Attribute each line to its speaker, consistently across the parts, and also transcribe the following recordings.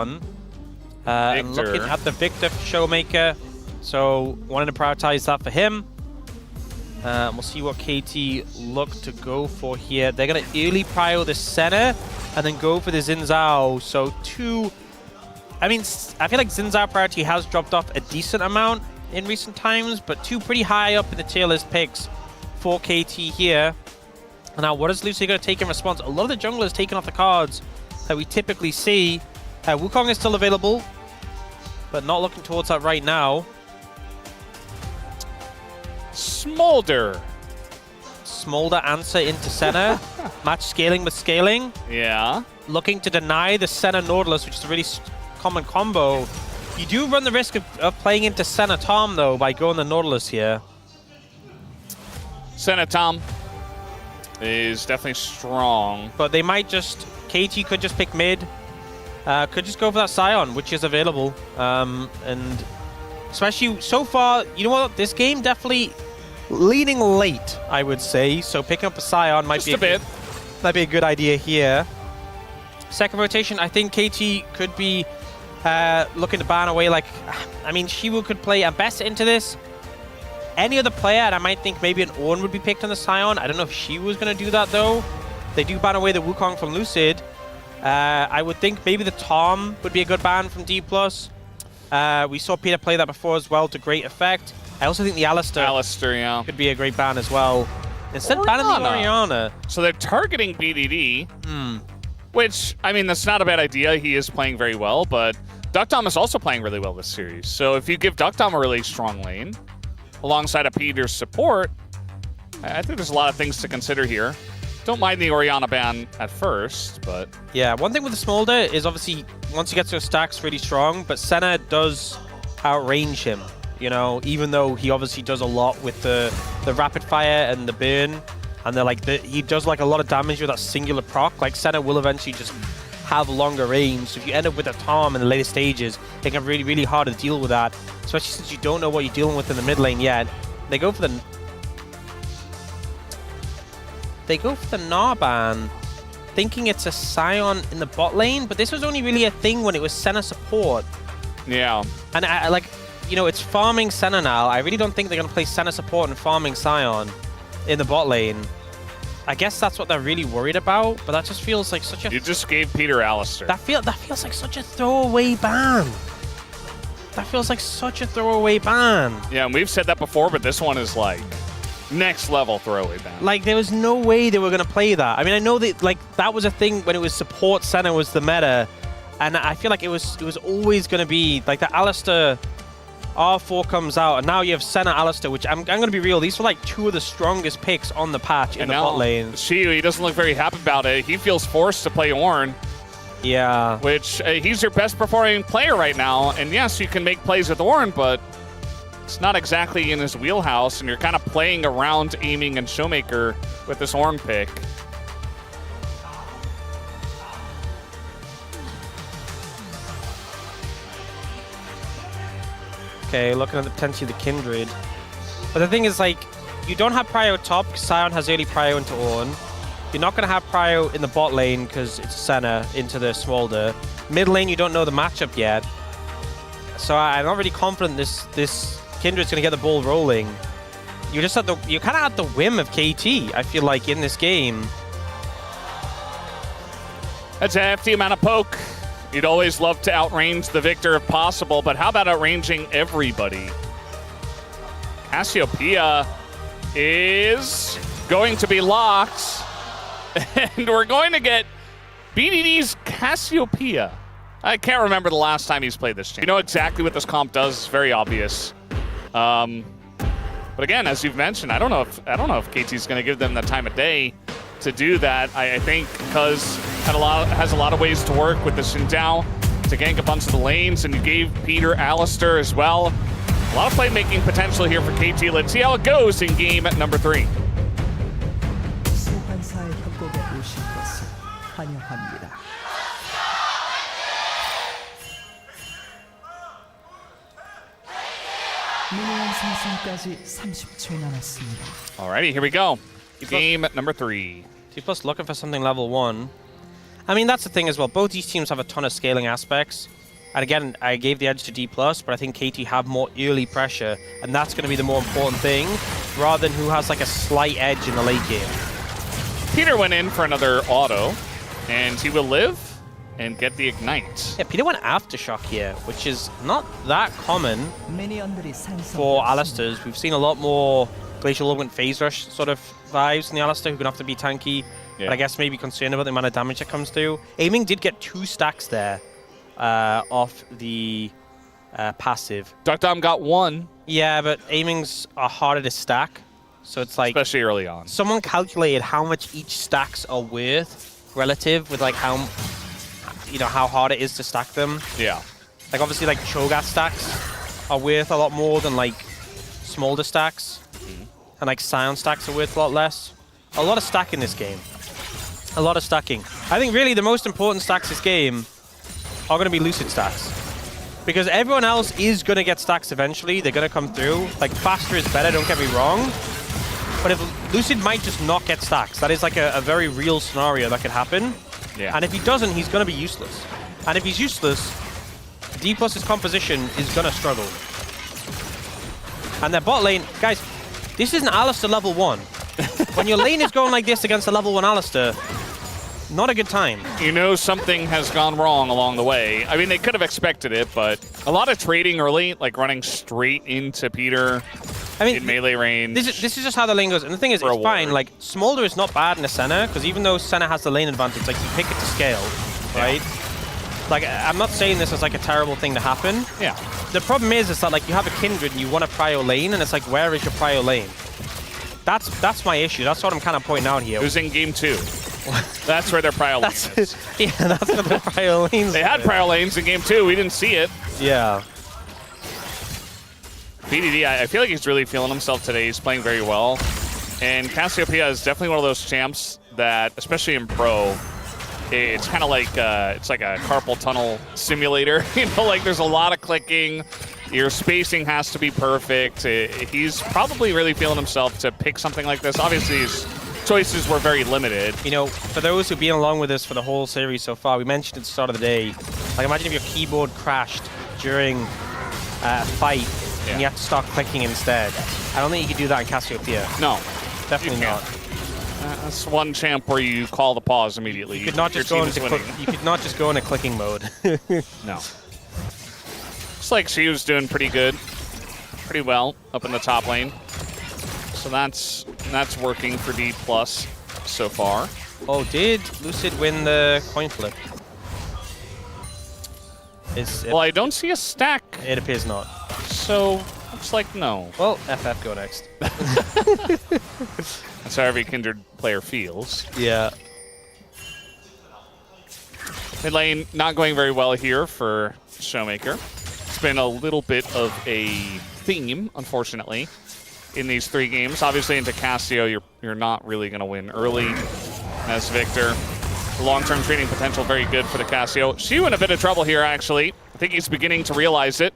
Speaker 1: And looking at the Victor Showmaker, so wanted to prioritize that for him. We'll see what KT look to go for here. They're going to early prio the center and then go for the Xin Zhao. So I feel like Xin Zhao priority has dropped off a decent amount in recent times, but two pretty high up in the tier list picks for KT here. And now what is Lucy going to take in response? A lot of the junglers taking off the cards that we typically see. Wukong is still available, but not looking towards that right now.
Speaker 2: Smolder
Speaker 1: answer into center. Match scaling with scaling.
Speaker 2: Yeah.
Speaker 1: Looking to deny the center Nautilus, which is a really common combo. You do run the risk of playing into center Tom, though, by going the Nautilus here.
Speaker 2: Center Tom is definitely strong.
Speaker 1: But they might just... KT could just pick mid. Could just go for that Scion, which is available. And especially so far, you know what? This game definitely leaning late, I would say. So picking up a Scion might be a good idea here. Second rotation, I think KT could be looking to ban away. Like, I mean, Shiwu could play a best into this. Any other player, and I might think maybe an Ornn would be picked on the Scion. I don't know if Shiwu was going to do that, though. They do ban away the Wukong from Lucid. I would think maybe the Tom would be a good ban from DPLUS. We saw Peter play that before as well to great effect. I also think the Alistair
Speaker 2: yeah,
Speaker 1: could be a great ban as well. Instead of banning the Orianna.
Speaker 2: So they're targeting BDD, which, I mean, that's not a bad idea. He is playing very well, but Duckdom is also playing really well this series. So if you give Duckdom a really strong lane, alongside of Peter's support, I think there's a lot of things to consider here. Don't mind the Orianna ban at first, but...
Speaker 1: Yeah, one thing with the Smolder is obviously once he gets to his stacks really strong, but Senna does outrange him, you know, even though he obviously does a lot with the rapid fire and the burn, and they're like he does like a lot of damage with that singular proc. Like Senna will eventually just have longer range, so if you end up with a Tom in the later stages, it can be really, really hard to deal with that, especially since you don't know what you're dealing with in the mid lane yet. They go for the Gnar ban, thinking it's a Scion in the bot lane, but this was only really a thing when it was Senna support.
Speaker 2: Yeah.
Speaker 1: And like, you know, it's farming Senna now. I really don't think they're going to play Senna support and farming Scion in the bot lane. I guess that's what they're really worried about, but that just feels like such a...
Speaker 2: You just gave Peter Alistair.
Speaker 1: That feels like such a throwaway ban. That feels like such a throwaway ban.
Speaker 2: Yeah, and we've said that before, but this one is like... next level throwaway ban.
Speaker 1: Like, there was no way they were going to play that. I mean, I know that, like, that was a thing when it was support Senna was the meta, and I feel like it was always going to be, like, the Alistair R4 comes out, and now you have Senna Alistair, which I'm going to be real, these were, like, two of the strongest picks on the patch in the bot lane.
Speaker 2: Shiwu, he doesn't look very happy about it. He feels forced to play Ornn.
Speaker 1: Yeah.
Speaker 2: Which, he's your best performing player right now, and yes, you can make plays with Ornn, but it's not exactly in his wheelhouse, and you're kind of playing around aiming and Showmaker with this Ornn pick.
Speaker 1: Okay, looking at the potentially the Kindred. But the thing is, like, you don't have prio top because Scion has early prio into Ornn. You're not going to have prio in the bot lane because it's Senna into the Smolder. Mid lane, you don't know the matchup yet. So I'm not really confident this Kindred's gonna get the ball rolling. You're kind of at the whim of KT, I feel like, in this game.
Speaker 2: That's a hefty amount of poke. You'd always love to outrange the victor if possible, but how about outranging everybody? Cassiopeia is going to be locked, and we're going to get BDD's Cassiopeia. I can't remember the last time he's played this champ. You know exactly what this comp does. It's very obvious. But again, as you've mentioned, I don't know if KT's going to give them the time of day to do that. I think because has a lot of ways to work with the Xin Zhao to gank a bunch of the lanes, and you gave Peter Alistair as well. A lot of playmaking potential here for KT. Let's see how it goes in game number 3. Alrighty, here we go. Game number 3.
Speaker 1: DPLUS looking for something level 1. I mean, that's the thing as well. Both these teams have a ton of scaling aspects. And again, I gave the edge to DPLUS, but I think KT have more early pressure, and that's going to be the more important thing, rather than who has like a slight edge in the late game.
Speaker 2: Peter went in for another auto, and he will live and get the ignite.
Speaker 1: Yeah, Peter went Aftershock here, which is not that common for Alistairs. We've seen a lot more Glacial Augment Phase Rush sort of vibes in the Alistair, who can have to be tanky, but I guess maybe concerned about the amount of damage that comes through. Aiming did get 2 stacks there. Off the passive.
Speaker 2: Duck Dom got 1.
Speaker 1: Yeah, but aimings are harder to stack, so it's like...
Speaker 2: Especially early on.
Speaker 1: Someone calculated how much each stacks are worth relative with like how, how hard it is to stack them.
Speaker 2: Yeah.
Speaker 1: Like obviously like Cho'Gath stacks are worth a lot more than like Smolder stacks. And like Scion stacks are worth a lot less. A lot of stack in this game. A lot of stacking. I think really the most important stacks this game are going to be Lucid stacks. Because everyone else is going to get stacks eventually. They're going to come through. Like, faster is better, don't get me wrong. But if Lucid might just not get stacks. That is like a very real scenario that could happen.
Speaker 2: Yeah.
Speaker 1: And if he doesn't, he's going to be useless. And if he's useless, DPLUS's composition is going to struggle. And their bot lane... Guys, this is an Alistair level 1. When your lane is going like this against a level 1 Alistair, not a good time.
Speaker 2: You know something has gone wrong along the way. I mean, they could have expected it, but a lot of trading early, like running straight into Peter in melee range.
Speaker 1: This is just how the lane goes. And the thing is, it's fine. Like, Smolder is not bad in the Senna, because even though Senna has the lane advantage, like, you pick it to scale, right? Yeah. Like, I'm not saying this is like a terrible thing to happen.
Speaker 2: Yeah.
Speaker 1: The problem is that, like, you have a Kindred and you want a prio lane, and it's like, where is your prio lane? That's my issue. That's what I'm kind of pointing out here.
Speaker 2: It was in game 2. That's where their prio lane is.
Speaker 1: Yeah, that's where their prio lanes
Speaker 2: They had prio lanes in game 2. We didn't see it.
Speaker 1: Yeah.
Speaker 2: BDD, I feel like he's really feeling himself today. He's playing very well. And Cassiopeia is definitely one of those champs that, especially in pro, it's kind of like it's like a carpal tunnel simulator. You know, like there's a lot of clicking. Your spacing has to be perfect. He's probably really feeling himself to pick something like this. Obviously, his choices were very limited. You know,
Speaker 1: for those who've been along with us for the whole series so far, we mentioned at the start of the day, like imagine if your keyboard crashed during a fight and you have to start clicking instead. I don't think you could do that in Cassiopeia.
Speaker 2: No.
Speaker 1: Definitely not.
Speaker 2: That's one champ where you call the pause immediately.
Speaker 1: You could not just go into you could not just go into clicking mode.
Speaker 2: No. Looks like she was doing pretty good, pretty well up in the top lane. So that's working for DPLUS so far.
Speaker 1: Oh, did Lucid win the coin flip?
Speaker 2: Well, I don't see a stack.
Speaker 1: It appears not.
Speaker 2: So looks like no.
Speaker 1: Well, FF go next.
Speaker 2: That's how every Kindred player feels.
Speaker 1: Yeah.
Speaker 2: Mid lane not going very well here for Showmaker. It's been a little bit of a theme, unfortunately, in these 3 games. Obviously, into Cassio, you're not really going to win early as Victor. The long-term trading potential very good for the Cassio. Shu in a bit of trouble here, actually. I think he's beginning to realize it.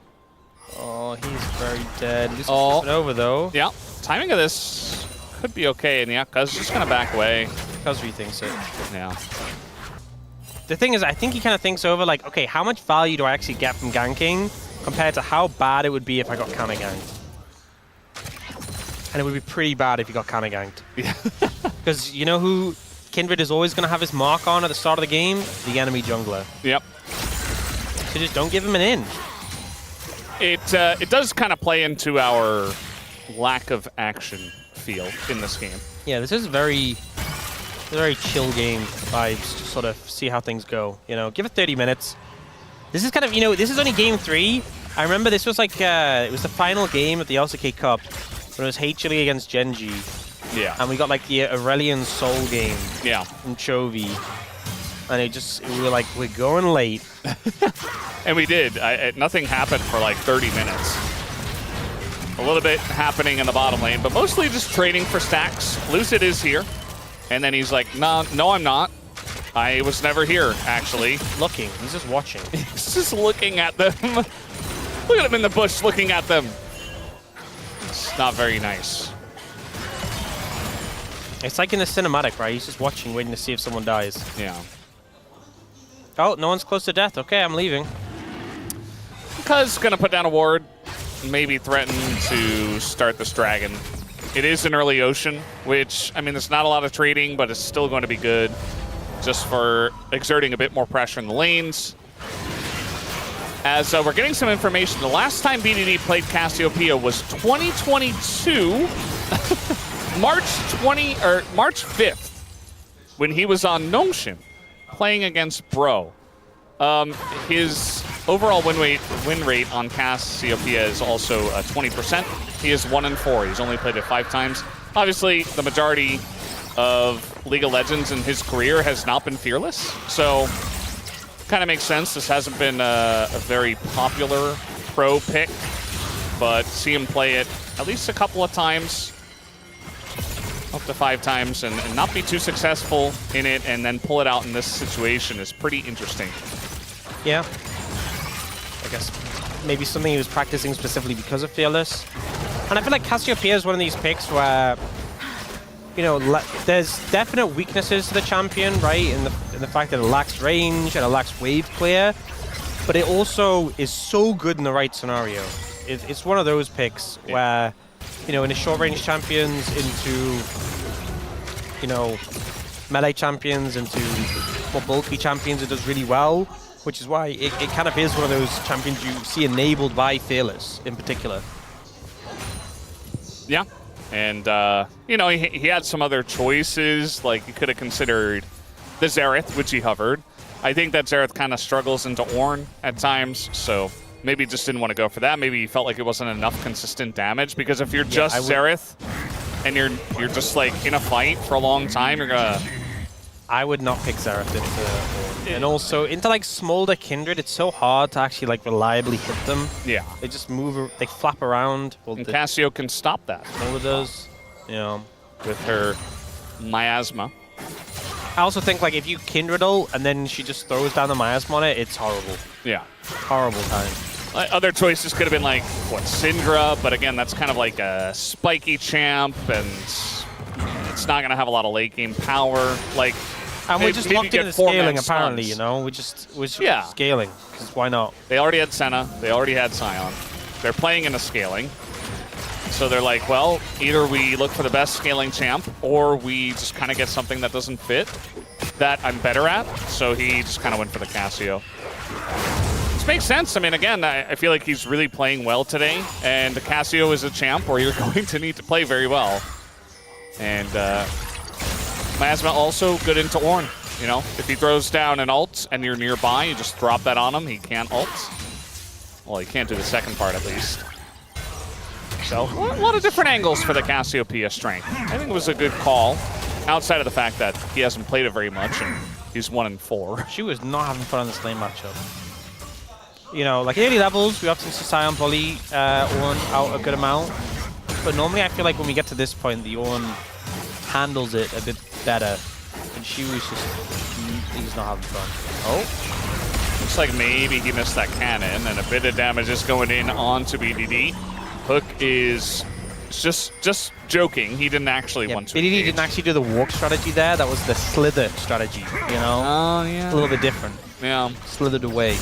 Speaker 1: Oh, he's very dead. He's over, though.
Speaker 2: Yeah. Timing of this could be okay, and yeah, Cuz just going to back away.
Speaker 1: Cuz rethinks it.
Speaker 2: Yeah.
Speaker 1: The thing is, I think he kind of thinks over, like, okay, how much value do I actually get from ganking compared to how bad it would be if I got counter ganked? And it would be pretty bad if you got counter ganked.
Speaker 2: Yeah.
Speaker 1: Because you know who Kindred is always going to have his mark on at the start of the game? The enemy jungler.
Speaker 2: Yep.
Speaker 1: So just don't give him an in.
Speaker 2: It does kind of play into our lack of action feel in this game.
Speaker 1: Yeah, this is very chill game vibes to sort of see how things go. You know, give it 30 minutes. This is kind of, you know, this is only game 3. I remember this was like, it was the final game of the LCK Cup when it was HLE against Genji.
Speaker 2: Yeah.
Speaker 1: And we got like the Aurelion Soul game.
Speaker 2: Yeah.
Speaker 1: From Chovy. And we were like, we're going late.
Speaker 2: And we did. Nothing happened for like 30 minutes. A little bit happening in the bottom lane, but mostly just trading for stacks. Lucid is here. And then he's like, no, I'm not. I was never here, actually.
Speaker 1: Looking. He's just watching.
Speaker 2: He's just looking at them. Look at him in the bush looking at them. It's not very nice.
Speaker 1: It's like in the cinematic, right? He's just watching, waiting to see if someone dies.
Speaker 2: Yeah.
Speaker 1: Oh, no one's close to death. Okay, I'm leaving.
Speaker 2: Cuz gonna put down a ward, maybe threaten to start this dragon. It is an early ocean, which, I mean, there's not a lot of trading, but it's still going to be good just for exerting a bit more pressure in the lanes. As we're getting some information, the last time BDD played Cassiopeia was 2022, March 5th, when he was on Gnomeshin, playing against Bro. His overall win rate on Cassiopeia is also 20%. He is 1-4. He's only played it 5 times. Obviously, the majority of League of Legends in his career has not been fearless, so kind of makes sense. This hasn't been a very popular pro pick, but see him play it at least a couple of times, up to 5 times, and not be too successful in it, and then pull it out in this situation is pretty interesting.
Speaker 1: Yeah. I guess maybe something he was practicing specifically because of Fearless. And I feel like Cassiopeia is one of these picks where, you know, there's definite weaknesses to the champion, right? In the fact that it lacks range and it lacks wave clear, but it also is so good in the right scenario. It's one of those picks where, you know, into short range champions, into, you know, melee champions, into more bulky champions, it does really well, which is why it kind of is one of those champions you see enabled by Fearless in particular.
Speaker 2: Yeah. And, you know, he had some other choices, like he could have considered the Xerath, which he hovered. I think that Xerath kind of struggles into Ornn at times, so maybe just didn't want to go for that. Maybe he felt like it wasn't enough consistent damage, because if you're just Xerath and you're just like in a fight for a long time, you're gonna...
Speaker 1: I would not pick Xerath into Ornn. And also, into like Smolder Kindred, it's so hard to actually like reliably hit them.
Speaker 2: Yeah.
Speaker 1: They just move, they flap around. Well,
Speaker 2: and Cassio can stop that.
Speaker 1: Smolder does, you know.
Speaker 2: With her miasma.
Speaker 1: I also think like if you Kindredal and then she just throws down the miasma on it, it's horrible.
Speaker 2: Yeah.
Speaker 1: Horrible time.
Speaker 2: Other choices could have been like, what, Syndra, but again, that's kind of like a spiky champ, and it's not going to have a lot of late game power. Like,
Speaker 1: and we're just locked into scaling, apparently, you know? We're just scaling, because why not?
Speaker 2: They already had Senna. They already had Sion. They're playing into scaling. So they're like, well, either we look for the best scaling champ, or we just kind of get something that doesn't fit, that I'm better at. So he just kind of went for the Cassio. This makes sense. I mean, again, I feel like he's really playing well today, and the Cassio is a champ where you're going to need to play very well. And Miasma also good into Ornn. You know, if he throws down an ult and you're nearby, you just drop that on him. He can't ult. Well, he can't do the second part, at least. So, a lot of different angles for the Cassiopeia strength. I think it was a good call, outside of the fact that he hasn't played it very much, and he's 1-4.
Speaker 1: She was not having fun on this lane matchup. You know, like early levels, we often see Sion bully Ornn out a good amount. But normally I feel like when we get to this point, the Ornn handles it a bit better. And she was just, he's not having fun. Oh.
Speaker 2: Looks like maybe he missed that cannon, and a bit of damage is going in onto BDD. Hook is just joking. He didn't actually want to
Speaker 1: BDD
Speaker 2: engage.
Speaker 1: didn't actually do the walk strategy there. That was the slither strategy, you know?
Speaker 2: Oh, yeah.
Speaker 1: It's a little bit different.
Speaker 2: Yeah.
Speaker 1: Slithered away.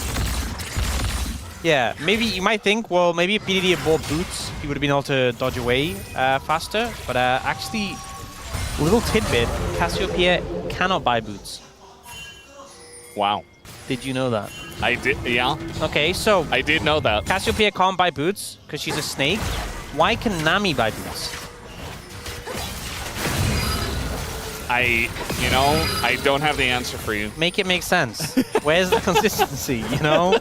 Speaker 1: Yeah, maybe you might think, well, maybe if BDD had bought boots, he would have been able to dodge away faster. But actually, little tidbit, Cassiopeia cannot buy boots.
Speaker 2: Wow.
Speaker 1: Did you know that?
Speaker 2: I did, yeah.
Speaker 1: Okay, so
Speaker 2: I did know that.
Speaker 1: Cassiopeia can't buy boots because she's a snake. Why can Nami buy boots?
Speaker 2: You know, I don't have the answer for you.
Speaker 1: Make it make sense. Where's the consistency, you know?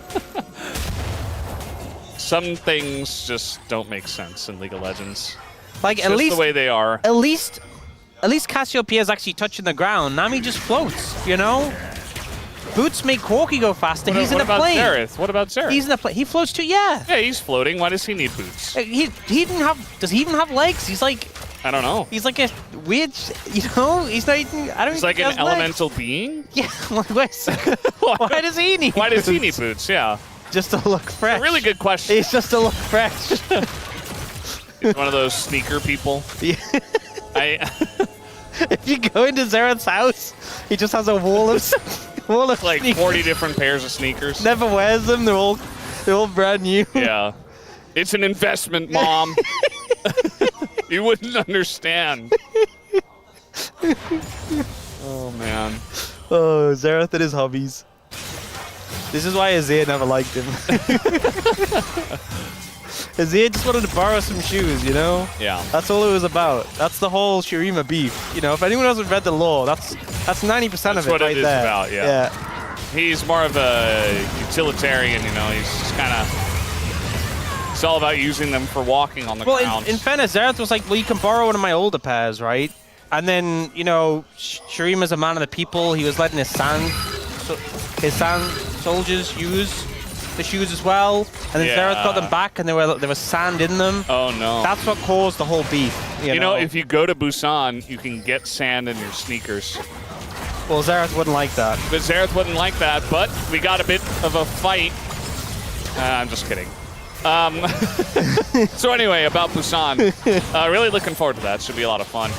Speaker 2: Some things just don't make sense in League of Legends.
Speaker 1: Like,
Speaker 2: it's
Speaker 1: at
Speaker 2: just
Speaker 1: least
Speaker 2: the way they are.
Speaker 1: At least Cassiopeia's actually touching the ground. Nami just floats, you know? Boots make Corki go faster. He's in a plane.
Speaker 2: What about Xerath?
Speaker 1: He's in a plane. He floats too, yeah.
Speaker 2: Yeah, he's floating. Why does he need boots?
Speaker 1: He didn't have, does he even have legs? He's like,
Speaker 2: I don't know.
Speaker 1: He's like a weird, you know? He's not even, I don't
Speaker 2: He's
Speaker 1: even
Speaker 2: like an elemental being?
Speaker 1: Yeah, why does he need
Speaker 2: Why does
Speaker 1: boots?
Speaker 2: he need boots? Yeah.
Speaker 1: Just to look fresh.
Speaker 2: A really good question.
Speaker 1: It's just to look fresh.
Speaker 2: He's one of those sneaker people.
Speaker 1: Yeah.
Speaker 2: If
Speaker 1: you go into Xerath's house, he just has a wall of Full of
Speaker 2: like
Speaker 1: sneakers.
Speaker 2: 40 different pairs of sneakers.
Speaker 1: Never wears them. They're all brand new.
Speaker 2: Yeah. It's an investment, Mom. You wouldn't understand. Oh, man.
Speaker 1: Oh, Xerath and his hobbies. This is why Azir never liked him. Azir just wanted to borrow some shoes, you know?
Speaker 2: Yeah.
Speaker 1: That's all it was about. That's the whole Shurima beef. You know, if anyone hasn't read the lore, that's 90% of it
Speaker 2: what
Speaker 1: right
Speaker 2: it is
Speaker 1: there.
Speaker 2: about, yeah. He's more of a utilitarian, you know? He's just kind of... It's all about using them for walking on the ground.
Speaker 1: Well, in fairness, Xerath was like, well, you can borrow one of my older pairs, right? And then, you know, Shurima's a man of the people. He was letting his sand soldiers use the shoes as well. And then Xerath got them back, and there was sand in them.
Speaker 2: Oh, no.
Speaker 1: That's what caused the whole beef. You know,
Speaker 2: if you go to Busan, you can get sand in your sneakers.
Speaker 1: Well, Xerath wouldn't like that.
Speaker 2: But Xerath wouldn't like that, but we got a bit of a fight. I'm just kidding. So anyway, about Busan. Really looking forward to that. Should be a lot of fun.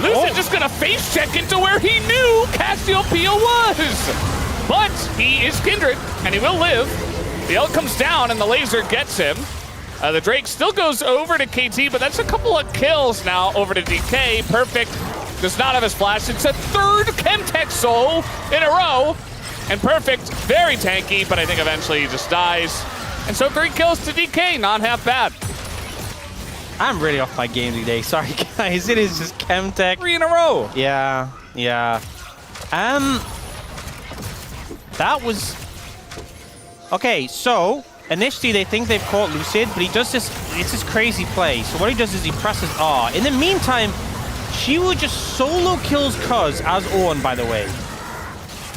Speaker 2: Lucid just going to face check into where he knew Cassiopeia was. But he is Kindred, and he will live. The ult comes down, and the laser gets him. The Drake still goes over to KT, but that's a couple of kills now over to DK. Perfect does not have his flash. It's a third Chemtech soul in a row. And Perfect, very tanky, but I think eventually he just dies. And so 3 kills to DK, not half bad.
Speaker 1: I'm really off my game today. Sorry, guys. It is just Chemtech.
Speaker 2: 3 in a row.
Speaker 1: Yeah. That was... Okay, so initially they think they've caught Lucid, but he does this... It's this crazy play. So what he does is he presses R. In the meantime, Shiwu just solo kills Cuz as Ornn, by the way.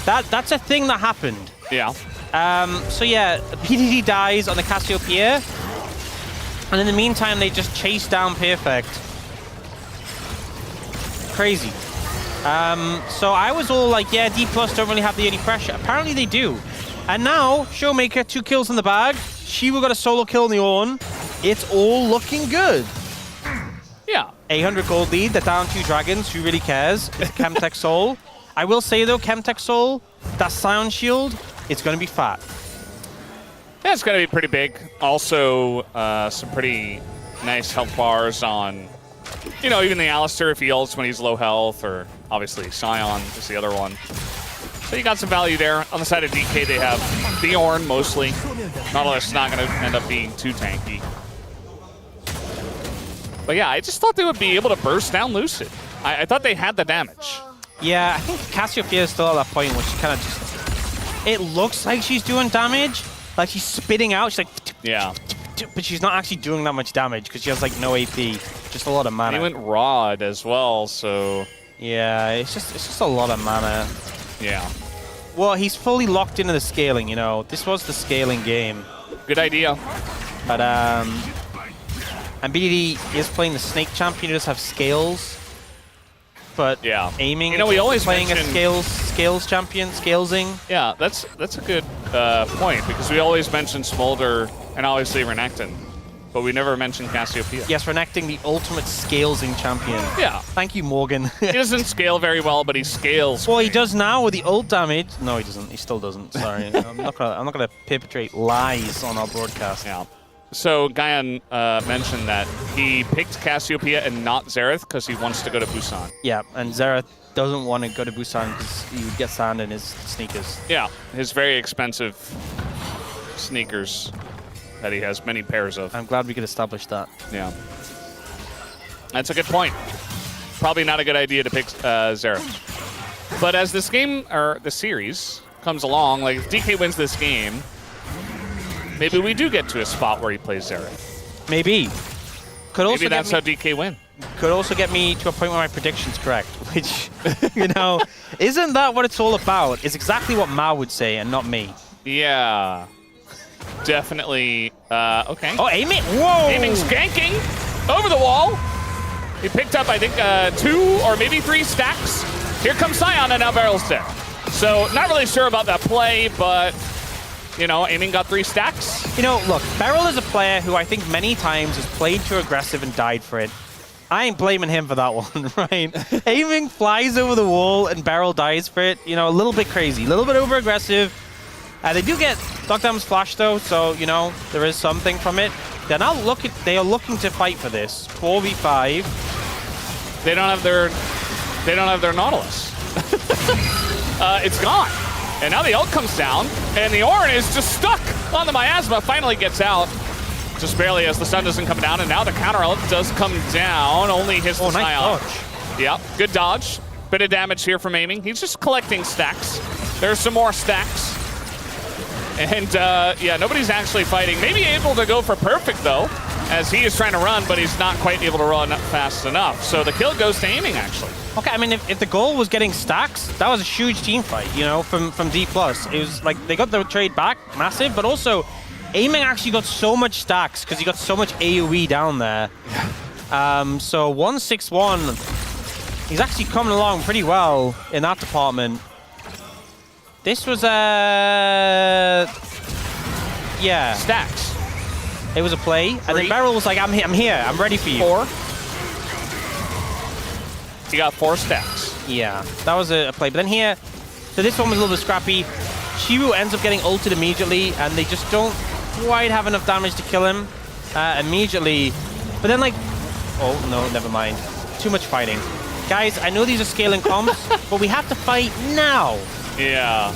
Speaker 1: That's a thing that happened.
Speaker 2: Yeah.
Speaker 1: So yeah, PDD dies on the Cassiopeia. And in the meantime, they just chase down Perfect. Crazy. So I was all like, yeah, DPLUS don't really have the early pressure. Apparently they do. And now, Showmaker, 2 kills in the bag. Shiwu got a solo kill in the Ornn. It's all looking good.
Speaker 2: Yeah.
Speaker 1: 800 gold lead. They're down 2 dragons. Who really cares? It's Chemtech Soul. I will say, though, Chemtech Soul, that Scion Shield, it's going to be fat.
Speaker 2: Yeah, it's going to be pretty big. Also, some pretty nice health bars on, you know, even the Alistair if he ults when he's low health, or obviously Scion is the other one. So you got some value there. On the side of DK, they have the Ornn mostly. Nautilus is not going to end up being too tanky. But yeah, I just thought they would be able to burst down Lucid. I thought they had the damage.
Speaker 1: Yeah, I think Cassiopeia is still at that point where she kind of just... It looks like she's doing damage. Like she's spitting out. She's like...
Speaker 2: Yeah.
Speaker 1: But she's not actually doing that much damage because she has like no AP. Just a lot of mana.
Speaker 2: He went Rod as well, so...
Speaker 1: Yeah, it's just a lot of mana.
Speaker 2: Yeah.
Speaker 1: Well, he's fully locked into the scaling, you know. This was the scaling game.
Speaker 2: Good idea.
Speaker 1: But, and BDD is playing the Snake Champion. He does have scales. But
Speaker 2: yeah,
Speaker 1: aiming,
Speaker 2: you know, we always
Speaker 1: playing
Speaker 2: mention
Speaker 1: a scales champion, scalesing.
Speaker 2: Yeah, that's a good point, because we always mention Smolder and obviously Renekton, but we never mention Cassiopeia.
Speaker 1: Yes, Renekton, the ultimate scalesing champion.
Speaker 2: Yeah.
Speaker 1: Thank you, Morgan.
Speaker 2: He doesn't scale very well, but he scales.
Speaker 1: Well, he does now with the ult damage. No, he doesn't. He still doesn't. Sorry, I'm not gonna perpetrate lies on our broadcast.
Speaker 2: Yeah. So Guyan mentioned that he picked Cassiopeia and not Xerath because he wants to go to Busan.
Speaker 1: Yeah, and Xerath doesn't want to go to Busan because he would get sand in his sneakers.
Speaker 2: Yeah, his very expensive sneakers that he has many pairs of.
Speaker 1: I'm glad we could establish that.
Speaker 2: Yeah. That's a good point. Probably not a good idea to pick Xerath. But as this game, or the series, comes along, like if DK wins this game, maybe we do get to a spot where he plays Xerath.
Speaker 1: Maybe.
Speaker 2: Maybe that's how DK win.
Speaker 1: Could also get me to a point where my prediction's correct, which, you know, isn't that what it's all about? It's exactly what Mao would say and not me.
Speaker 2: Yeah. Definitely. Okay.
Speaker 1: Oh, aiming. Whoa!
Speaker 2: Aiming, skanking over the wall. He picked up, I think, 2 or maybe 3 stacks. Here comes Scion and now ROLSTER. So, not really sure about that play, but... You know, aiming got 3 stacks.
Speaker 1: You know, look, Beryl is a player who I think many times has played too aggressive and died for it. I ain't blaming him for that one, right? Aiming flies over the wall and Beryl dies for it. You know, a little bit crazy, a little bit over aggressive. They do get Dogdam's flash though, so you know there is something from it. They're now they are looking to fight for this 4v5.
Speaker 2: They don't have their Nautilus. It's gone. And now the ult comes down, and the Ornn is just stuck on the Miasma. Finally gets out, just barely as the sun doesn't come down. And now the counter ult does come down. Only his
Speaker 1: nice
Speaker 2: Scion.
Speaker 1: dodge.
Speaker 2: Yep, good dodge. Bit of damage here from aiming. He's just collecting stacks. There's some more stacks. And yeah, nobody's actually fighting. Maybe able to go for perfect though, as he is trying to run, but he's not quite able to run fast enough. So the kill goes to aiming actually.
Speaker 1: Okay, I mean, if the goal was getting stacks, that was a huge team fight, you know, from DPLUS. It was like they got the trade back, massive, but also aiming actually got so much stacks because he got so much AoE down there. So 161, he's actually coming along pretty well in that department. This was yeah,
Speaker 2: Stacks.
Speaker 1: it was a play, and then Beryl was like, I'm here, I'm ready for you.
Speaker 2: 4. He got 4 stacks.
Speaker 1: Yeah, that was a play. But then here, so this one was a little bit scrappy. Shiru ends up getting ulted immediately, and they just don't quite have enough damage to kill him immediately. But then, like, oh no, never mind. Too much fighting. Guys, I know these are scaling comps, but we have to fight now.
Speaker 2: Yeah.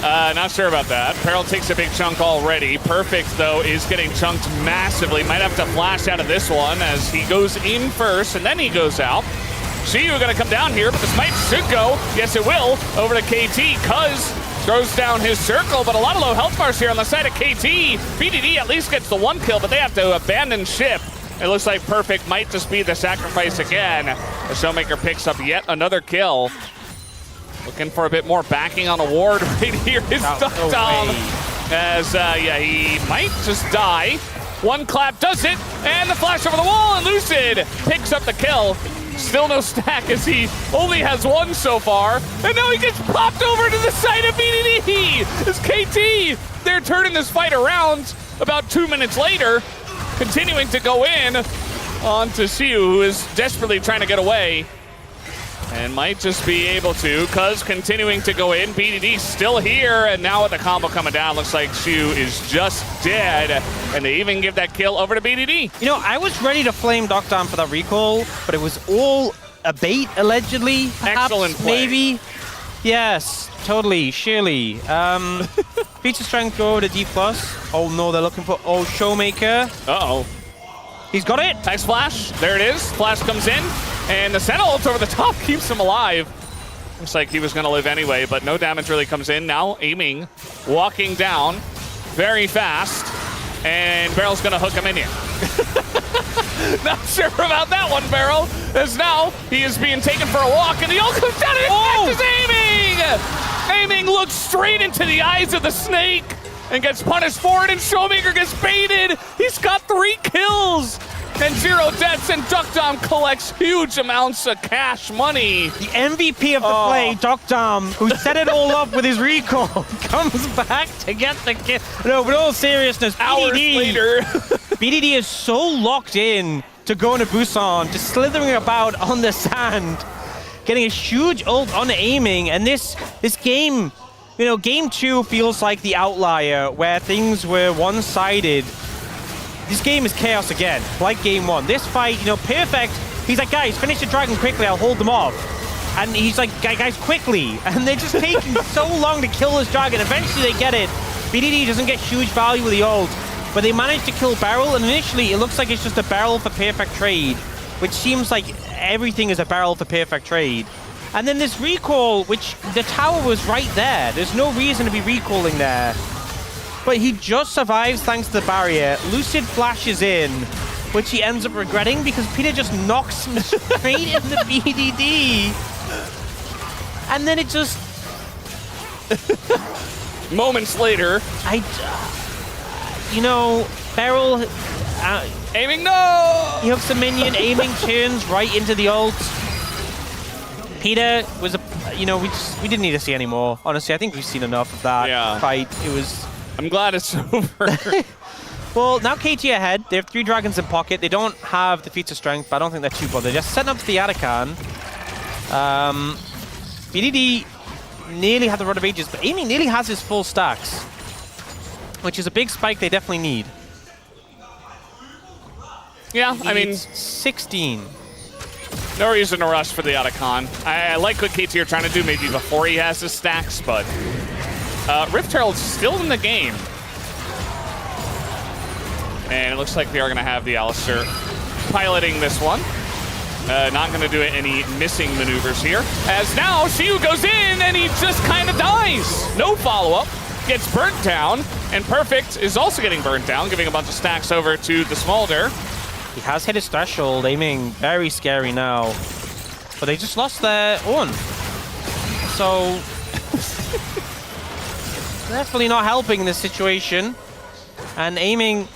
Speaker 2: Not sure about that. Peril takes a big chunk already. Perfect, though, is getting chunked massively. Might have to flash out of this one as he goes in first, and then he goes out. Shiyu gonna come down here, but the smite should go. Yes, it will. Over to KT. Cuz throws down his circle, but a lot of low health bars here on the side of KT. BDD at least gets the 1 kill, but they have to abandon ship. It looks like Perfect might just be the sacrifice again. The Showmaker picks up yet another kill. Looking for a bit more backing on the ward right here is Dogdam. As, yeah, he might just die. 1 clap does it, and the flash over the wall, and Lucid picks up the kill. Still no stack as he only has 1 so far. And now he gets popped over to the side of BDD. It's KT. They're turning this fight around about 2 minutes later. Continuing to go in on to Siu, who is desperately trying to get away. And might just be able to, Cuz continuing to go in. BDD still here, and now with the combo coming down, looks like Shu is just dead. And they even give that kill over to BDD.
Speaker 1: You know, I was ready to flame Dogdam for that recall, but it was all a bait, allegedly. Perhaps,
Speaker 2: excellent play.
Speaker 1: Maybe. Yes, totally, surely. Feature strength go over to DPLUS. Oh no, they're looking for Showmaker.
Speaker 2: Uh-oh.
Speaker 1: He's got it.
Speaker 2: Nice flash. There it is. Flash comes in. And the Sentinel ult over the top keeps him alive. Looks like he was going to live anyway, but no damage really comes in. Now aiming, walking down very fast. And Beryl's going to hook him in here. Not sure about that one, Beryl. As now he is being taken for a walk, and the ult comes down and is aiming! Aiming looks straight into the eyes of the snake and gets punished for it, and Showmaker gets baited. He's got 3 kills and 0 deaths, and Dogdam collects huge amounts of cash money.
Speaker 1: The MVP of the play, Dogdam, who set it all up with his recall, comes back to get the kill. No, but in all seriousness,
Speaker 2: Hours later.
Speaker 1: BDD is so locked in to going to Busan, just slithering about on the sand, getting a huge ult on aiming, and this game, you know, game 2 feels like the outlier where things were one-sided. This game is chaos again, like game 1. This fight, you know, Perfect, he's like, guys, finish the dragon quickly, I'll hold them off. And he's like, guys, quickly. And they're just taking so long to kill this dragon. Eventually they get it. BDD doesn't get huge value with the ult, but they managed to kill Beryl, and initially it looks like it's just a Beryl for Perfect trade, which seems like everything is a Beryl for Perfect trade. And then this recall, which the tower was right there. There's no reason to be recalling there. But he just survives thanks to the barrier. Lucid flashes in, which he ends up regretting because Peter just knocks him straight into the BDD. And then it just...
Speaker 2: Moments later.
Speaker 1: You know, Beryl...
Speaker 2: aiming, no!
Speaker 1: He hooks a minion, aiming turns right into the ult. Peter was a... You know, we didn't need to see any more. Honestly, I think we've seen enough of that fight. It was...
Speaker 2: I'm glad it's over.
Speaker 1: Well, now KT ahead. They have 3 dragons in pocket. They don't have the feats of strength, but I don't think they're too bothered. They're just setting up the Arakan. BDD nearly had the Rod of Ages, but Aiming nearly has his full stacks, which is a big spike they definitely need.
Speaker 2: Yeah, I mean,
Speaker 1: 16.
Speaker 2: No reason to rush for the Arakan. I like what KT are trying to do maybe before he has his stacks, but Rift Herald's still in the game. And it looks like they are going to have the ROLSTER piloting this one. Not going to do any missing maneuvers here. As now, Xiu goes in and he just kind of dies. No follow-up. Gets burnt down. And Perfect is also getting burnt down, giving a bunch of stacks over to the Smolder.
Speaker 1: He has hit his threshold, Aiming very scary now. But they just lost their own. So, definitely not helping in this situation. And Aiming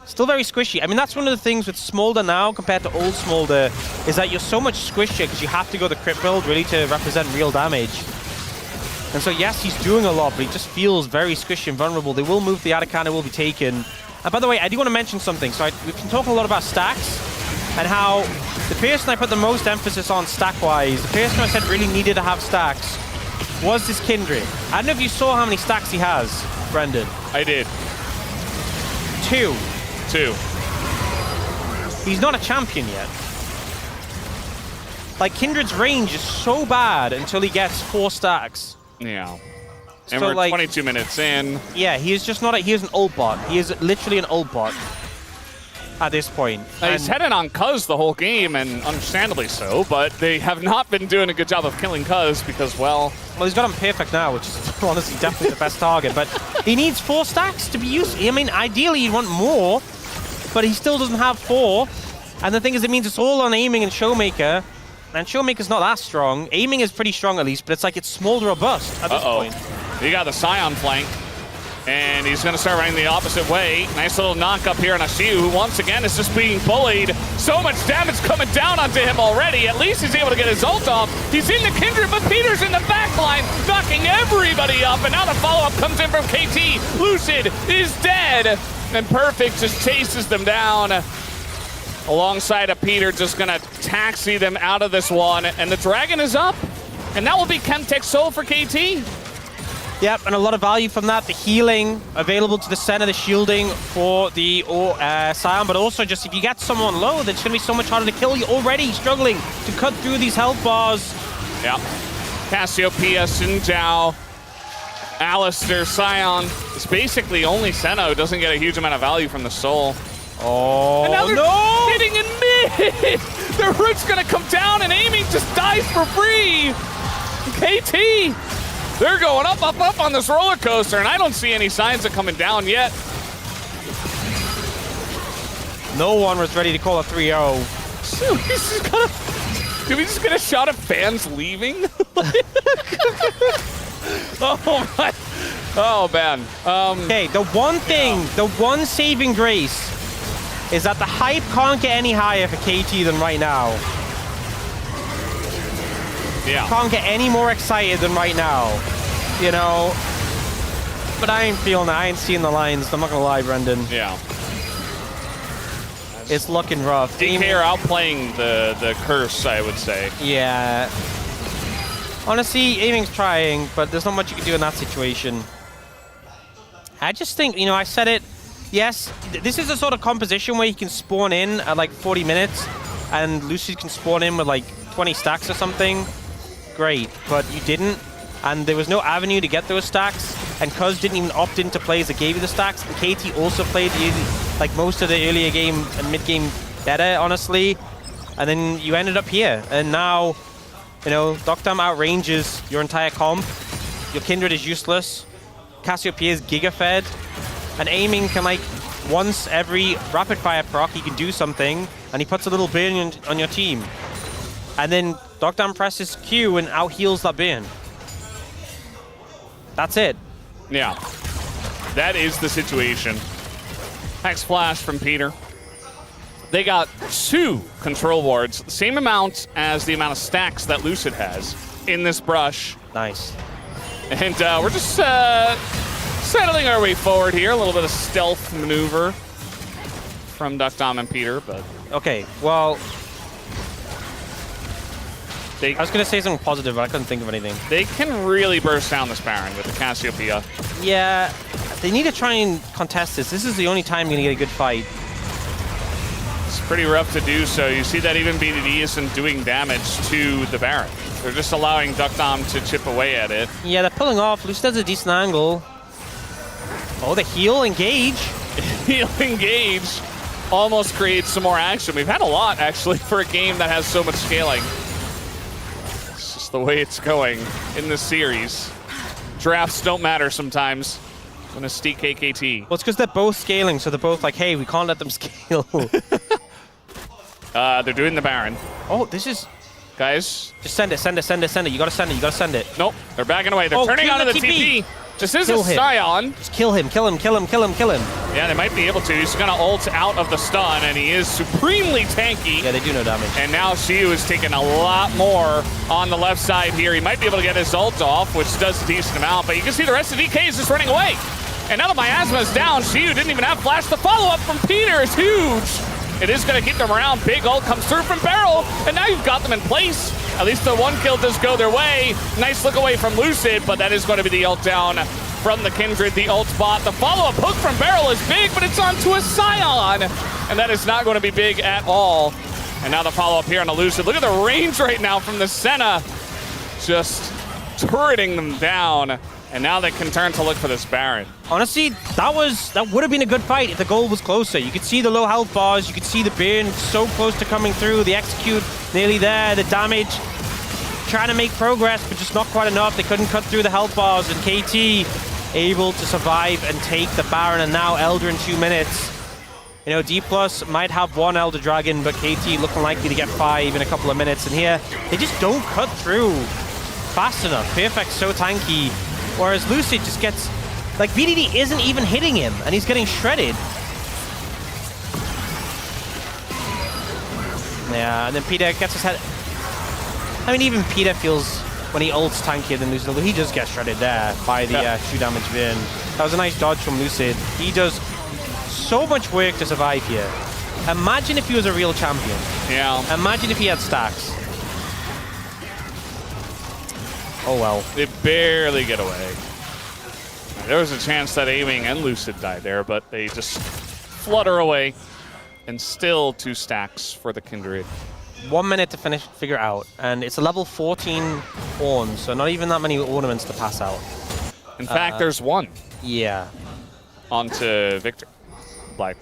Speaker 1: still very squishy. I mean, that's one of the things with Smolder now compared to old Smolder, is that you're so much squishier because you have to go the crit build really to represent real damage. And so, yes, he's doing a lot, but he just feels very squishy and vulnerable. They will move the Arakan, it will be taken. And by the way, I do want to mention something. So we've been talking a lot about stacks and how the person I put the most emphasis on stack-wise, the person I said really needed to have stacks, was this Kindred. I don't know if you saw how many stacks he has, Brendan.
Speaker 2: I did.
Speaker 1: 2.
Speaker 2: 2.
Speaker 1: He's not a champion yet. Like, Kindred's range is so bad until he gets 4 stacks.
Speaker 2: Yeah. And
Speaker 1: So,
Speaker 2: we're
Speaker 1: like,
Speaker 2: 22 minutes in.
Speaker 1: Yeah, he is just not he is an ult bot. He is literally an ult bot at this point.
Speaker 2: He's heading on Cuz the whole game, and understandably so, but they have not been doing a good job of killing Cuz because, well,
Speaker 1: he's got him perfect now, which is honestly definitely the best target, but he needs 4 stacks to be useful. I mean, ideally you'd want more, but he still doesn't have 4. And the thing is, it means it's all on Aiming and Showmaker, and Showmaker's not that strong. Aiming is pretty strong at least, but it's like it's Smolder or bust at this point.
Speaker 2: He got the Scion flank, and he's going to start running the opposite way. Nice little knock up here on Xiu, who once again is just being bullied. So much damage coming down onto him already. At least he's able to get his ult off. He's in the Kindred, but Peter's in the backline, knocking everybody up. And now the follow-up comes in from KT. Lucid is dead, and Perfect just chases them down. Alongside of Peter, just going to taxi them out of this one. And the Dragon is up, and that will be Chemtech Soul for KT.
Speaker 1: Yep, and a lot of value from that. The healing available to the center, the shielding for the Scion, but also just if you get someone low, then it's going to be so much harder to kill. You're already struggling to cut through these health bars.
Speaker 2: Yep. Cassiopeia, Xin Zhao, ROLSTER, Scion. It's basically only Senna who doesn't get a huge amount of value from the Soul.
Speaker 1: Oh,
Speaker 2: and now they're
Speaker 1: no!
Speaker 2: hitting in mid! Their root's going to come down, and Aiming just dies for free! KT! They're going up, up, up on this roller coaster, and I don't see any signs of coming down yet.
Speaker 1: No one was ready to call a 3-0.
Speaker 2: Did we just get a shot of fans leaving? Oh, my. Oh, man.
Speaker 1: Okay, the one thing, the one saving grace is that the hype can't get any higher for KT than right now.
Speaker 2: Yeah.
Speaker 1: Can't get any more excited than right now, you know. But I ain't feeling that. I ain't seeing the lines. I'm not gonna lie, Brendan.
Speaker 2: Yeah.
Speaker 1: It's looking rough.
Speaker 2: DK are outplaying the curse, I would say.
Speaker 1: Yeah. Honestly, Aiming's trying, but there's not much you can do in that situation. I just think, you know, I said it. Yes, this is a sort of composition where you can spawn in at like 40 minutes, and Lucid can spawn in with like 20 stacks or something. Great, but you didn't, and there was no avenue to get those stacks, and Cuz didn't even opt into plays that gave you the stacks, and KT also played like most of the earlier game and mid-game better, honestly, and then you ended up here, and now, you know, Doctam outranges your entire comp, your Kindred is useless, Cassiopeia is giga-fed, and Aiming can, like, once every rapid-fire proc, he can do something, and he puts a little burn on your team. And then Doctam presses Q and out-heals that burn. That's it.
Speaker 2: Yeah. That is the situation. Hex Flash from Peter. They got 2 control wards, the same amount as the amount of stacks that Lucid has in this brush.
Speaker 1: Nice.
Speaker 2: And we're just settling our way forward here. A little bit of stealth maneuver from Duckdom and Peter, but
Speaker 1: Okay, well,
Speaker 2: they
Speaker 1: I was going to say something positive, but I couldn't think of anything.
Speaker 2: they can really burst down this Baron with the Cassiopeia.
Speaker 1: Yeah, they need to try and contest this. This is the only time you're going to get a good fight.
Speaker 2: It's pretty rough to do so. You see that even BDD isn't doing damage to the Baron. They're just allowing Duckdom to chip away at it.
Speaker 1: Yeah, they're pulling off. Lucy does a decent angle. Oh, the heal, engage.
Speaker 2: Heal engage almost creates some more action. We've had a lot, actually, for a game that has so much scaling. It's just the way it's going in this series. Drafts don't matter sometimes when it's DKKT.
Speaker 1: Well, it's because they're both scaling, so they're both like, hey, we can't let them scale.
Speaker 2: They're doing the Baron.
Speaker 1: Oh, this is...
Speaker 2: Guys.
Speaker 1: Just send it, send it, send it, send it. You gotta send it, you gotta send it.
Speaker 2: Nope, they're backing away. They're turning
Speaker 1: kill
Speaker 2: onto the
Speaker 1: the
Speaker 2: TP. This is a
Speaker 1: Kill him.
Speaker 2: Scion.
Speaker 1: Just kill him, kill him, kill him, kill him, kill him.
Speaker 2: Yeah, they might be able to. He's gonna ult out of the stun, and he is supremely tanky.
Speaker 1: Yeah, they do no damage.
Speaker 2: And now Shiyu is taking a lot more on the left side here. He might be able to get his ult off, which does a decent amount, but you can see the rest of DK is just running away. And now that Miasma is down, Shiyu didn't even have flash. The follow-up from Peter is huge. It is going to keep them around. Big ult comes through from Beryl, and now you've got them in place. At least the one kill does go their way. Nice look away from Lucid, but that is going to be the ult down from the Kindred, the ult bot. The follow-up hook from Beryl is big, but it's onto a Scion, and that is not going to be big at all. And now the follow-up here on the Lucid. Look at the range right now from the Senna. Just turreting them down. And now they can turn to look for this Baron.
Speaker 1: Honestly, that would have been a good fight if the goal was closer. You could see the low health bars, you could see the burn so close to coming through, the execute nearly there, the damage, trying to make progress, but just not quite enough. They couldn't cut through the health bars, and KT able to survive and take the Baron, and now Elder in 2 minutes. You know, DPLUS might have one Elder Dragon, but KT looking likely to get 5 in a couple of minutes, and here, they just don't cut through fast enough. Perfect's so tanky. Whereas Lucid just gets, like, BDD isn't even hitting him, and he's getting shredded. Yeah, and then Peter gets his head. I mean, even Peter feels, when he ults tankier than Lucid, he does get shredded there by the 2 damage Vin. That was a nice dodge from Lucid. He does so much work to survive here. Imagine if he was a real champion.
Speaker 2: Yeah.
Speaker 1: Imagine if he had stacks. Oh well.
Speaker 2: They barely get away. There was a chance that Aiming and Lucid died there, but they just flutter away. And still 2 stacks for the Kindred.
Speaker 1: 1 minute to figure out. And it's a level 14 horn, so not even that many ornaments to pass out.
Speaker 2: In fact, there's 1.
Speaker 1: Yeah.
Speaker 2: Onto Victor. Like.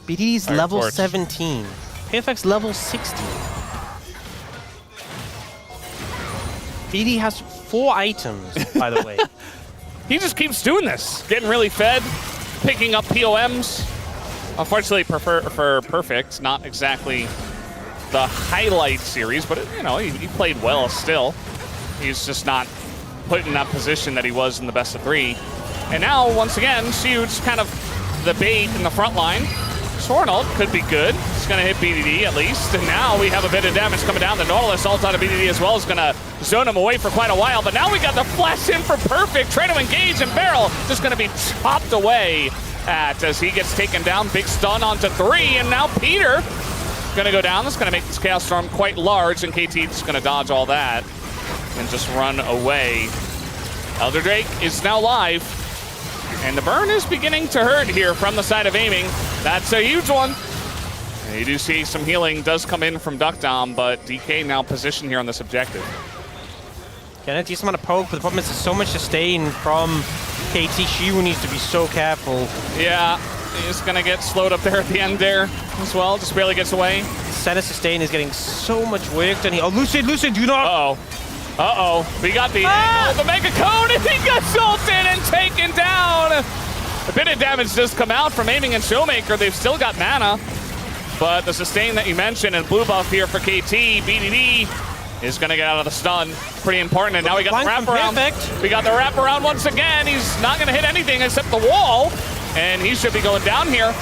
Speaker 1: BDD's
Speaker 2: Fire
Speaker 1: level
Speaker 2: Torch.
Speaker 1: 17. Perfect's level 60. BD has 4 items, by the way.
Speaker 2: He just keeps doing this. Getting really fed, picking up POMs. Unfortunately, for Perfect, not exactly the highlight series, but you know, he played well still. He's just not put in that position that he was in the best of 3. And now, once again, Shiyu's kind of the bait in the front line. Sworn ult could be good. It's going to hit BDD at least. And now we have a bit of damage coming down. The Nautilus ult out of BDD as well is going to zone him away for quite a while. But now we got the flash in for Perfect. Trying to engage, and Beryl just going to be chopped away at as he gets taken down. Big stun onto 3. And now Peter going to go down. That's going to make this Chaos Storm quite large. And KT is going to dodge all that and just run away. Elder Drake is now live. And the burn is beginning to hurt here from the side of Aiming. That's a huge one. And you do see some healing does come in from Duckdom, but DK now positioned here on this objective.
Speaker 1: Getting a decent amount of poke, but the problem is there's so much sustain from KT. Shiyu needs to be so careful.
Speaker 2: Yeah, he's going to get slowed up there at the end there as well. Just barely gets away.
Speaker 1: Center sustain is getting so much work done. Oh, Lucid, do not.
Speaker 2: Uh-oh. Uh-oh. We got the angle, the Mega Cone, and he got ulted and taken down. A bit of damage does come out from Aiming and Showmaker. They've still got mana. But the sustain that you mentioned and blue buff here for KT, BDD is going to get out of the stun. Pretty important. And now we got the wraparound. We got the wraparound once again. He's not going to hit anything except the wall. And he should be going down here.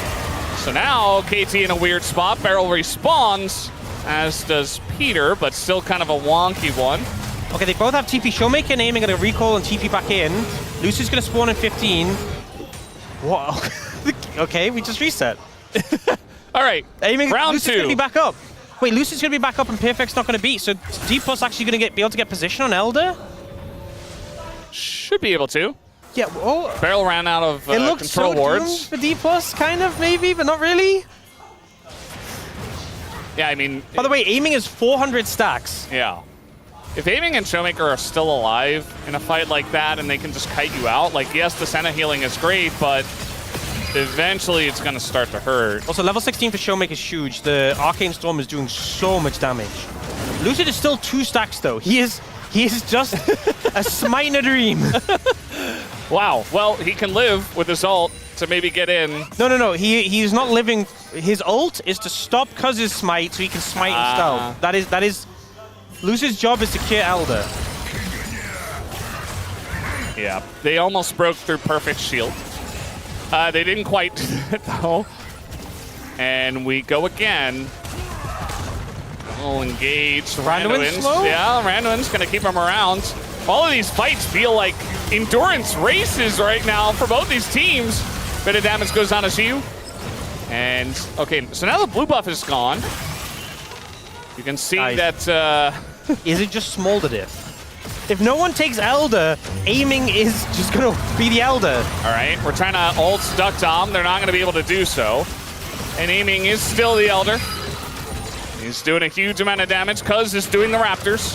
Speaker 2: So now KT in a weird spot. Beryl respawns, as does Peter, but still kind of a wonky one.
Speaker 1: Okay, they both have TP. Showmaker and Aiming going to recall and TP back in. Lucy's going to spawn in 15. What? Okay, we just reset.
Speaker 2: All right,
Speaker 1: Aiming,
Speaker 2: round
Speaker 1: Lucy's going to
Speaker 2: 2.
Speaker 1: be back up. Wait, Lucy's going to be back up and Perfect's not going to beat. So DPLUS actually going to be able to get position on Elder?
Speaker 2: Should be able to.
Speaker 1: Yeah, oh.
Speaker 2: Barrel ran out of
Speaker 1: It looks
Speaker 2: control
Speaker 1: so
Speaker 2: wards.
Speaker 1: doomed for DPLUS, kind of, maybe, but not really.
Speaker 2: Yeah, I mean...
Speaker 1: By the way, aiming is 400 stacks.
Speaker 2: Yeah. If Aiming and Showmaker are still alive in a fight like that and they can just kite you out, like, yes, the Senna healing is great, but eventually it's going to start to hurt.
Speaker 1: Also, level 16 for Showmaker is huge. The Arcane Storm is doing so much damage. Lucid is still 2 stacks, though. He is just a smite in a dream.
Speaker 2: Wow. Well, he can live with his ult to maybe get in.
Speaker 1: No. He's not living. His ult is to stop Cuz's smite so he can smite himself. That is... Lucid's job is to kill Elder.
Speaker 2: Yeah. They almost broke through Perfect Shield. They didn't quite do that, though. And we go again. We'll engage.
Speaker 1: Randuin's slow?
Speaker 2: Yeah, Randuin's going to keep him around. All of these fights feel like endurance races right now for both these teams. Bit of damage goes on to Xiu. And, okay, so now the blue buff is gone. You can see that...
Speaker 1: Is it just Smolder Diff? If no one takes Elder, aiming is just going to be the Elder.
Speaker 2: All right, we're trying to ult Duck Dom. They're not going to be able to do so. And aiming is still the Elder. He's doing a huge amount of damage. Cuz is doing the Raptors.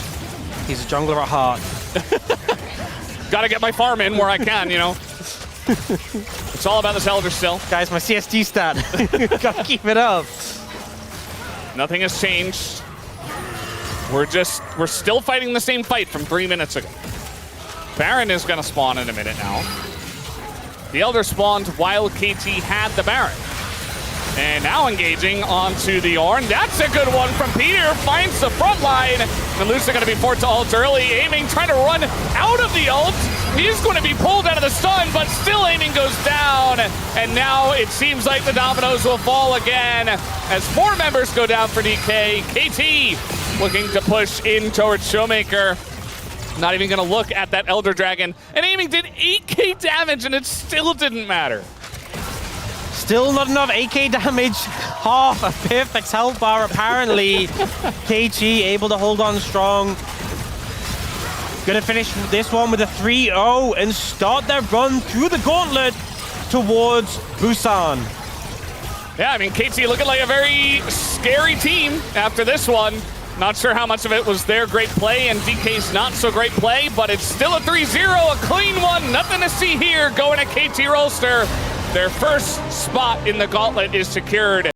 Speaker 1: He's a jungler at heart.
Speaker 2: Got to get my farm in where I can, you know. It's all about this Elder still.
Speaker 1: Guys, my CST stat. Gotta keep it up.
Speaker 2: Nothing has changed. We're still fighting the same fight from 3 minutes ago. Baron is going to spawn in a minute now. The Elder spawned while KT had the Baron. And now engaging onto the Ornn. That's a good one from Peter. Finds the front line. And Lucy going to be forced to ult early. Aiming, trying to run out of the ult. He's going to be pulled out of the stun, but still aiming goes down. And now it seems like the dominoes will fall again as 4 members go down for DK. KT looking to push in towards Showmaker. Not even going to look at that Elder Dragon. And aiming did 8k damage, and it still didn't matter.
Speaker 1: Still not enough AK damage. Half a Perfect's health bar, apparently. KT able to hold on strong. Gonna finish this one with a 3-0 and start their run through the gauntlet towards Busan.
Speaker 2: Yeah, I mean, KT looking like a very scary team after this one. Not sure how much of it was their great play and DK's not so great play, but it's still a 3-0, a clean one. Nothing to see here going at KT ROLSTER. Their first spot in the gauntlet is secured.